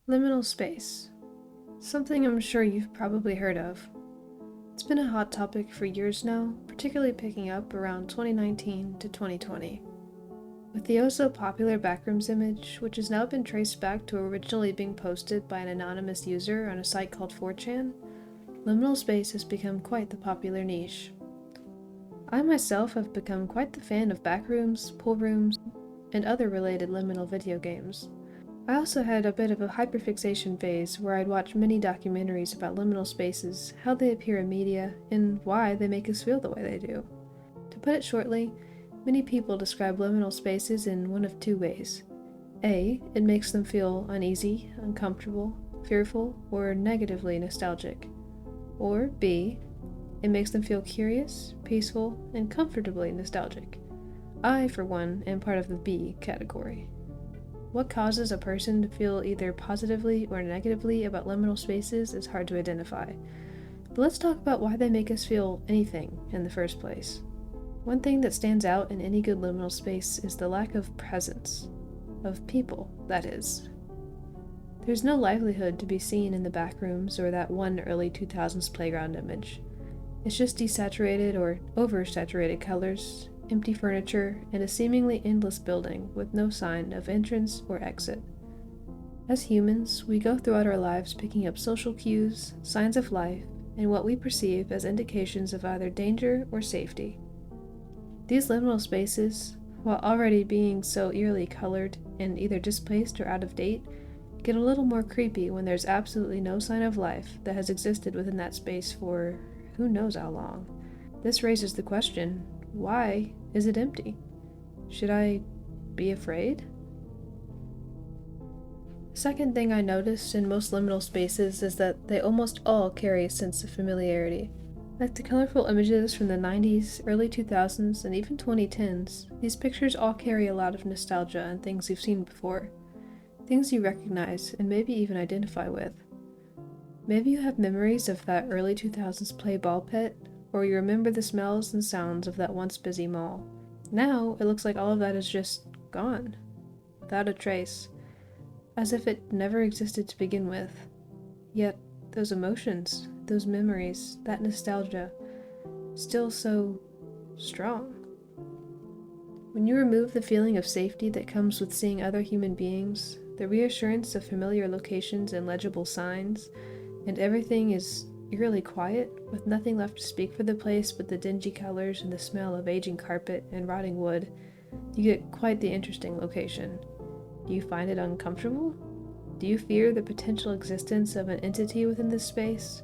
Liminal space. Something I'm sure you've probably heard of. It's been a hot topic for years now, particularly picking up around 2019 to 2020. With the oh-so-popular Backrooms image, which has now been traced back to originally being posted by an anonymous user on a site called 4chan, liminal space has become quite the popular niche. I myself have become quite the fan of backrooms, pool rooms, and other related liminal video games. I also had a bit of a hyperfixation phase where I'd watch many documentaries about liminal spaces, how they appear in media, and why they make us feel the way they do. To put it shortly, many people describe liminal spaces in one of two ways. A, it makes them feel uneasy, uncomfortable, fearful, or negatively nostalgic. Or B, it makes them feel curious, peaceful, and comfortably nostalgic. I, for one, am part of the B category. What causes a person to feel either positively or negatively about liminal spaces is hard to identify. But let's talk about why they make us feel anything in the first place. One thing that stands out in any good liminal space is the lack of presence. Of people, that is. There's no livelihood to be seen in the backrooms or that one early 2000s playground image. It's just desaturated or oversaturated colors, empty furniture, and a seemingly endless building with no sign of entrance or exit. As humans, we go throughout our lives picking up social cues, signs of life, and what we perceive as indications of either danger or safety. These liminal spaces, while already being so eerily colored and either displaced or out of date, get a little more creepy when there's absolutely no sign of life that has existed within that space for who knows how long. This raises the question, why is it empty? Should I be afraid? The second thing I noticed in most liminal spaces is that they almost all carry a sense of familiarity. Like the colorful images from the 90s, early 2000s, and even 2010s, these pictures all carry a lot of nostalgia and things you've seen before. Things you recognize and maybe even identify with. Maybe you have memories of that early 2000s play ball pit, or you remember the smells and sounds of that once busy mall. Now, it looks like all of that is just gone, without a trace, as if it never existed to begin with. Yet, those emotions, those memories, that nostalgia, still so strong. When you remove the feeling of safety that comes with seeing other human beings, the reassurance of familiar locations and legible signs, and everything is eerily quiet, with nothing left to speak for the place but the dingy colors and the smell of aging carpet and rotting wood, you get quite the interesting location. Do you find it uncomfortable? Do you fear the potential existence of an entity within this space?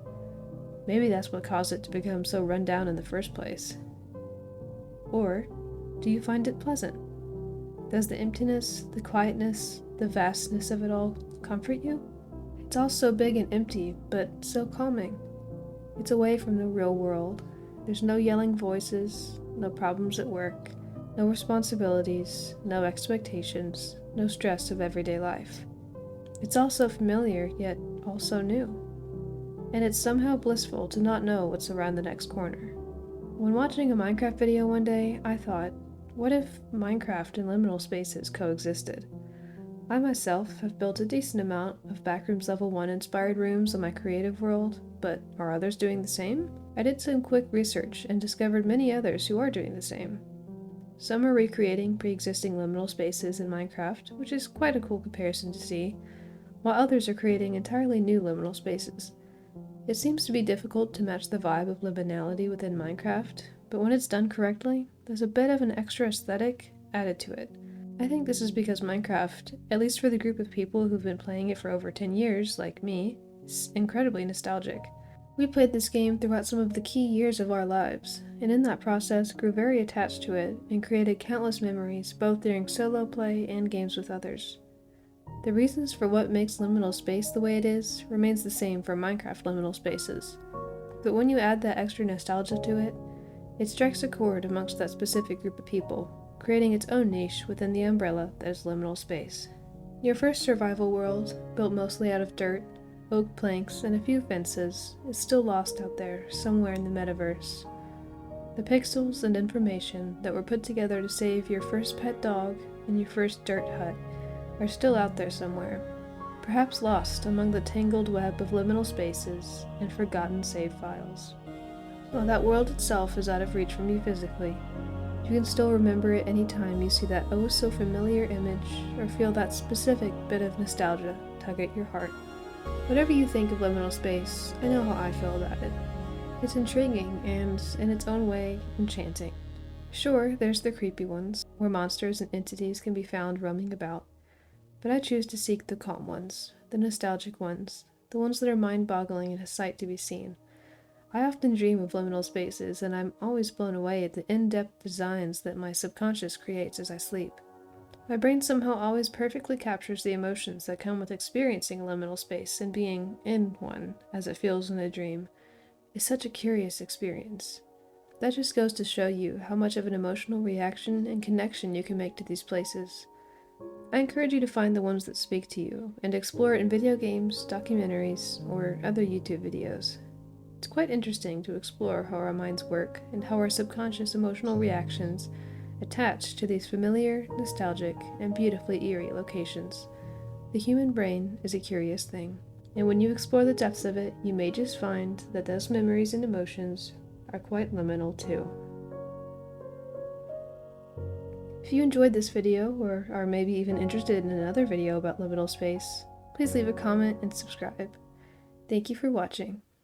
Maybe that's what caused it to become so run down in the first place. Or, do you find it pleasant? Does the emptiness, the quietness, the vastness of it all comfort you? It's all so big and empty, but so calming. It's away from the real world. There's no yelling voices, no problems at work, no responsibilities, no expectations, no stress of everyday life. It's all so familiar, yet also new. And it's somehow blissful to not know what's around the next corner. When watching a Minecraft video one day, I thought, what if Minecraft and liminal spaces coexisted? I myself have built a decent amount of Backrooms Level 1 inspired rooms in my creative world, but are others doing the same? I did some quick research and discovered many others who are doing the same. Some are recreating pre-existing liminal spaces in Minecraft, which is quite a cool comparison to see, while others are creating entirely new liminal spaces. It seems to be difficult to match the vibe of liminality within Minecraft, but when it's done correctly, there's a bit of an extra aesthetic added to it. I think this is because Minecraft, at least for the group of people who've been playing it for over 10 years, like me, is incredibly nostalgic. We played this game throughout some of the key years of our lives, and in that process grew very attached to it and created countless memories both during solo play and games with others. The reasons for what makes liminal space the way it is remains the same for Minecraft liminal spaces, but when you add that extra nostalgia to it, it strikes a chord amongst that specific group of people, creating its own niche within the umbrella that is liminal space. Your first survival world, built mostly out of dirt, oak planks, and a few fences, is still lost out there somewhere in the metaverse. The pixels and information that were put together to save your first pet dog and your first dirt hut are still out there somewhere. perhaps lost among the tangled web of liminal spaces and forgotten save files. While that world itself is out of reach from you physically, you can still remember it any time you see that oh so familiar image or feel that specific bit of nostalgia tug at your heart. Whatever you think of liminal space, I know how I feel about it. It's intriguing and, in its own way, enchanting. Sure, there's the creepy ones, where monsters and entities can be found roaming about, but I choose to seek the calm ones, the nostalgic ones, the ones that are mind-boggling and a sight to be seen. I often dream of liminal spaces, and I'm always blown away at the in-depth designs that my subconscious creates as I sleep. My brain somehow always perfectly captures the emotions that come with experiencing a liminal space and being in one, as it feels in a dream, is such a curious experience. That just goes to show you how much of an emotional reaction and connection you can make to these places. I encourage you to find the ones that speak to you, and explore it in video games, documentaries, or other YouTube videos. It's quite interesting to explore how our minds work and how our subconscious emotional reactions attach to these familiar, nostalgic, and beautifully eerie locations. The human brain is a curious thing, and when you explore the depths of it, you may just find that those memories and emotions are quite liminal too. If you enjoyed this video, or are maybe even interested in another video about liminal space, please leave a comment and subscribe. Thank you for watching.